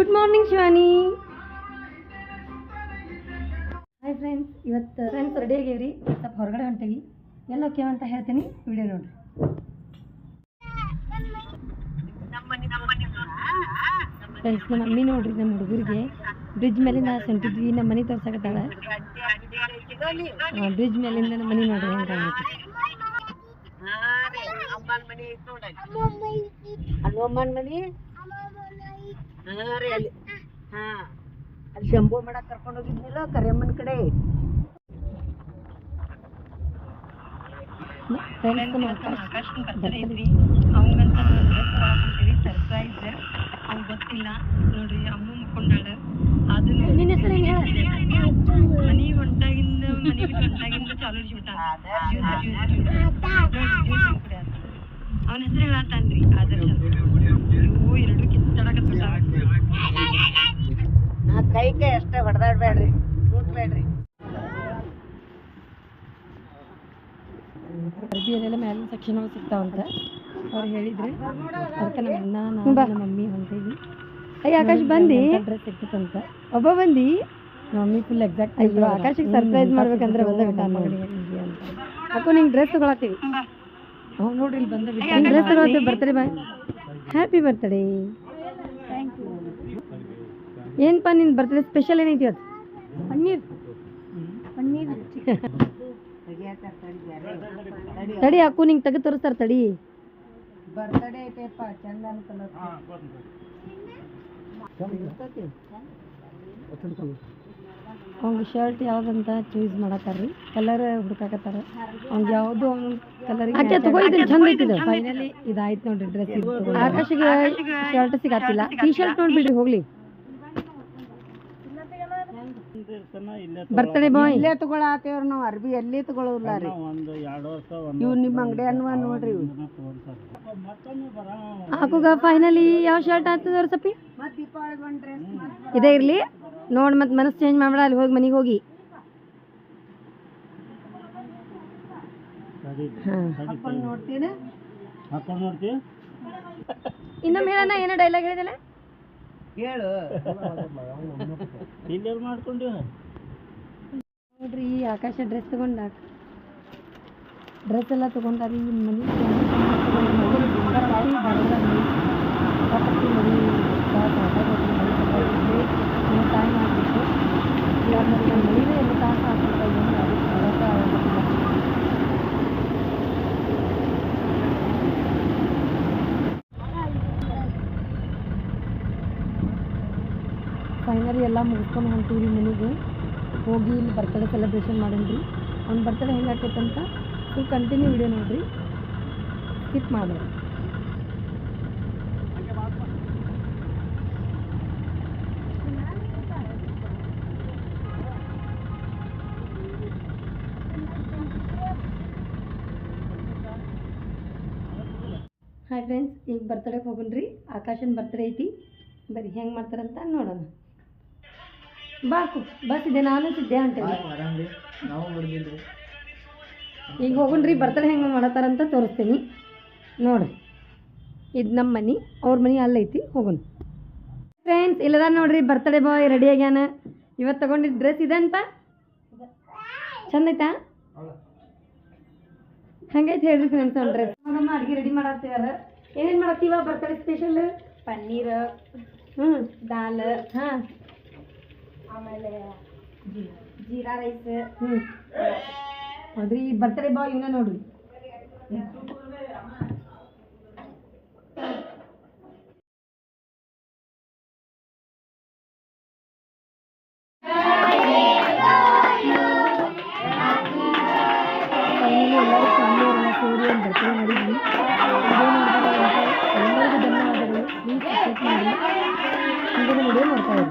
Good morning Shivani. Hi friends, ಇವತ್ತು friends ready ಆಗೇವ್ರಿ. ಸ್ವಲ್ಪ ಹೊರಗಡೆ ಹೊಂಟೇವಿ. ಎಲ್ಲ ಓಕೆ ಅಂತ ಹೇಳ್ತೀನಿ, ವಿಡಿಯೋ ನೋಡ್ರಿ. ಫ್ರೆಂಡ್ಸ್, ನಮ್ಮ ಮಮ್ಮಿ ನೋಡ್ರಿ ನಮ್ಮ ಹುಡುಗರಿಗೆ ಬ್ರಿಡ್ಜ್ ಮೇಲಿಂದ ಹೊಂಟಿದ್ವಿ. ನಮ್ಮ ಮನೆ ತೋರ್ಸಕತ್ತಾಳ. ಬ್ರಿಡ್ಜ್ ಮೇಲಿಂದ ನಮ್ಮ ಮನೆ ನೋಡ್ರಿ ಹೆಂಗೆ ಕಾಣುತ್ತೆ. ಅಮ್ಮನ ಮನಿ ರೀ ಅಲ್ಲಿ. ಅಲ್ಲಿ ಶಂಭು ಮಾಡಕ್ ಕರ್ಕೊಂಡು ಹೋಗಿದ್ನಿಲ್ಲ ಕರಿಯಮ್ಮನ ಕಡೆ. ಫ್ರೆಂಡ್ಸ್, ನಮ್ಮ ಆಕಾಶ್ ಬರ್ತಿದ್ವಿ. ಅವಂಗಂತ ಸರ್ಪ್ರೈಸ್. ಅವ್ನು ಗೊತ್ತಿಲ್ಲ ನೋಡ್ರಿ. ಅಮ್ಮ ಮುಕ್ಕೊಂಡಾಳ. ಅದನ್ನ ನಿನ್ನ ಹೆಸರು ಏನು ಹೇಳ? ಮನೆ ಹೊಂಟಾಗಿಂದ ಮನೆ ಬಿಟ್ಟು ಹೊಂಟಾಗಿಂದ ಚಾಲು ಅವನ ಹೆಸರು ಹೇಳತ್ತಾನ್ರಿ. ಆದರ್ಶ. ಇವು ಎರಡು ಕಿತ್ತಾಡಕತ್ತ. ನಾ ಕೈಗೆ ಅಷ್ಟೇ ಹೊಡೆದಾಡ್ಬೇಡ್ರಿ, ಕೂಟ್ಬೇಡ್ರಿ. ಅರ್ಬಿಯಲ್ಲೆಲ್ಲ ಮ್ಯಾಲಿನ ಸೆಕ್ಷನ್ ಒಳಗೆ ಸಿಗ್ತಾವಂತ ಅವ್ರು ಹೇಳಿದ್ರೆ. ಅದಕ್ಕೆ ನಮ್ಮ ಮಮ್ಮಿ ಹೊಂಟೇವಿ. ಅಯ್ಯ ಆಕಾಶ್ ಬಂದು ಡ್ರೆಸ್ ಸಿಗ್ತಂತ. ಒಬ್ಬ ಬಂದು ನಮ್ಮ ಮಮ್ಮಿ ಫುಲ್ ಎಕ್ಸಾಕ್ಟ್. ಅಯ್ಯೋ, ಆಕಾಶಿಗೆ ಸರ್ಪ್ರೈಸ್ ಮಾಡ್ಬೇಕಂದ್ರೆ ಬಂದ ಬಿಟ್ಟ ನೋಡಿ ಅಂತ. ಅಕ್ಕೋ ನಿಂಗೆ ಡ್ರೆಸ್ ತೊಗೊಳತ್ತೀವಿ. ಅವ್ನು ನೋಡ್ರಿ ಇಲ್ಲಿ ಬಂದ ಬಿಟ್ಟು ಡ್ರೆಸ್ ತೊಗೊಳತ್ತೀವಿ. Birthday boy, happy birthday. Thank you. ಏನಪ್ಪ ನಿನ್ನ ಬರ್ತಡೇ ಸ್ಪೆಷಲ್ ಏನೈತಿ ಇವತ್ತು? ಪನ್ನೀರ್ ತಡಿ ಹಾಕು, ನಿಂಗೆ ತೆಗೆದು ತೋರಿಸ್ತಾರೆ ತಡಿ. ಬರ್ತಡೇ ಐತೆಪ್ಪ, ಚಂದ ಕಲರ್. ಅವ್ನಿಗೆ ಶರ್ಟ್ ಯಾವ್ದಂತ ಚೂಸ್ ಮಾಡತ್ತಾರ್ರಿ. ಕಲರ್ ಹುಡುಕಾಕತ್ತಾರ. ಅವ್ನಿಗೆ ಯಾವುದು ಕಲರ್ ಚಂದ ಐತಿದ. ಫೈನಲಿ ಇದಾಯ್ತು ನೋಡ್ರಿ ಡ್ರೆಸ್. ಆಕಾಶಿಗೆ ಶರ್ಟ್ ಸಿಗತ್ತಿಲ್ಲ. ಟೀ ಶರ್ಟ್ ನೋಡ್ಬಿಡ್ರಿ ಹೋಗ್ಲಿ. ಬರ್ತಡೇ ಬಾಯ್ ಇಲ್ಲೇ ತಗೊಳತ್ತೇವ್ರಿ ನಾವು. ಅರ್ಬಿ ಎಲ್ಲಿ ತಗೊಳ್ಳೋಲ್ಲ ರೀ. ಇವ್ ನಿಮ್ಮ ಅಂಗಡಿ ಅನ್ನುವ ನೋಡ್ರಿ. ಹಾಕುಗ ಫೈನಲಿ ಯಾವ ಶರ್ಟ್ ಆಗ್ತದ ಅವ್ರ ಸಪ್ಪಿ. ಮತ್ ದೀಪಾವಳಿ ಒಂದ್ ಡ್ರೆಸ್ ಇದೇ ಇರ್ಲಿ ನೋಡ್. ಮತ್ತೆ ಮನಸ್ಸು ಚೇಂಜ್ ಮಾಡ್ಬೇಡ. ಅಲ್ಲಿ ಹೋಗಿ ಮನೆಗೆ ಹೋಗಿ. ಹಾಕೊಂಡು ನೋಡ್ತೀನಿ. ಇನ್ನೊಮ್ಮೆ ಹೇಳೋಣ. ಏನೋ ಡೈಲಾಗ್ ಹೇಳಿದಲ್ಲ ಹೇಳು. ನೋಡ್ರಿ, ಈ ಆಕಾಶ ಡ್ರೆಸ್ ತಗೊಂಡ. ಡ್ರೆಸ್ ಎಲ್ಲ ತಗೊಂಡಾರಿ. ಮನೆ ಟೈಮ್ ಆಗಿಬಿಟ್ಟು ಇವಾಗ ನನ್ನ ಮನೆಯೇ ಎಲ್ಲ ತಾಸು ಹಾಕ್ಬಿಡ್ತಾ ಫೈನಲಿ ಎಲ್ಲ ಮುಗಿಸ್ಕೊಂಡು ಹೊಂಟೀವಿ ಮನೆಗೆ. ಹೋಗಿ ಇಲ್ಲಿ ಬರ್ತಡೇ ಸೆಲೆಬ್ರೇಷನ್ ಮಾಡೀನಿ. ಅವ್ನ ಬರ್ತಡೇ ಹೆಂಗೆ ಆಗ್ತೈತಂತ ಫುಲ್ ಕಂಟಿನ್ಯೂ ವಿಡಿಯೋ ನೋಡಿರಿ, ಸ್ಕಿಪ್ ಮಾಡಿರಿ. ಹಾಯ್ ಫ್ರೆಂಡ್ಸ್, ಈಗ ಬರ್ತಡೇಗೆ ಹೋಗೋಣ್ರಿ. ಆಕಾಶನ ಬರ್ತಡೇ ಐತಿ. ಬರೀ ಹೆಂಗೆ ಮಾಡ್ತಾರಂತ ನೋಡೋಣ. ಬಾಕು ಬಸ್ ಇದೆ, ನಾನು ಸಿದ್ದೆ ಅಂತೇಳಿ. ಈಗ ಹೋಗೋಣ್ರಿ. ಬರ್ತಡೇ ಹೆಂಗೆ ಮಾಡತ್ತಾರಂತ ತೋರಿಸ್ತೀನಿ ನೋಡ್ರಿ. ಇದು ನಮ್ಮ ಮನೆ, ಅವ್ರ ಮನೆ ಅಲ್ಲೈತಿ. ಹೋಗೋಣ ಫ್ರೆಂಡ್ಸ್. ಇಲ್ಲದ ನೋಡ್ರಿ ಬರ್ತಡೇ ಬಾಯ್ ರೆಡಿ ಆಗ್ಯಾನ. ಇವತ್ತು ತಗೊಂಡಿದ್ದು ಡ್ರೆಸ್ ಇದೆಂತ ಚಂದ ಐತಾ? ಹಂಗೈತೆ ಹೇಳ್ರಿ ಫ್ರೆಂಡ್ಸ್. ಒಂದು ಡ್ರೆಸ್ ನಮ್ಮ ಅಡುಗೆ ರೆಡಿ ಮಾಡತ್ತೀವಲ್ಲ. ಏನೇನು ಮಾಡತ್ತೀವ ಬರ್ತಡೇ ಸ್ಪೆಷಲ್? ಪನ್ನೀರ್, ದಾಲ್, ಆಮೇಲೆ ಜೀರಾ ರೈಸ್. ಹೌದ್ರಿ. ಬರ್ತಡೇ ಬಾಯ್ ಇವನ್ನ ನೋಡ್ರಿ. ಎಲ್ಲರೂ ಫ್ಯಾಮಿಲಿ ಸೇರಿ ಒಂದು ಬರ್ತಡೇ ಮಾಡಿದ್ವಿ. ಎಲ್ಲರಿಗೂ ಧನ್ಯವಾದಗಳು. ಪ್ಲೀಸ್ ಸಪೋರ್ಟ್ ಮಾಡಿ. ಹಿಂಗೆ ವಿಡಿಯೋ ಮಾಡ್ತಾ ಇದ್ವಿ.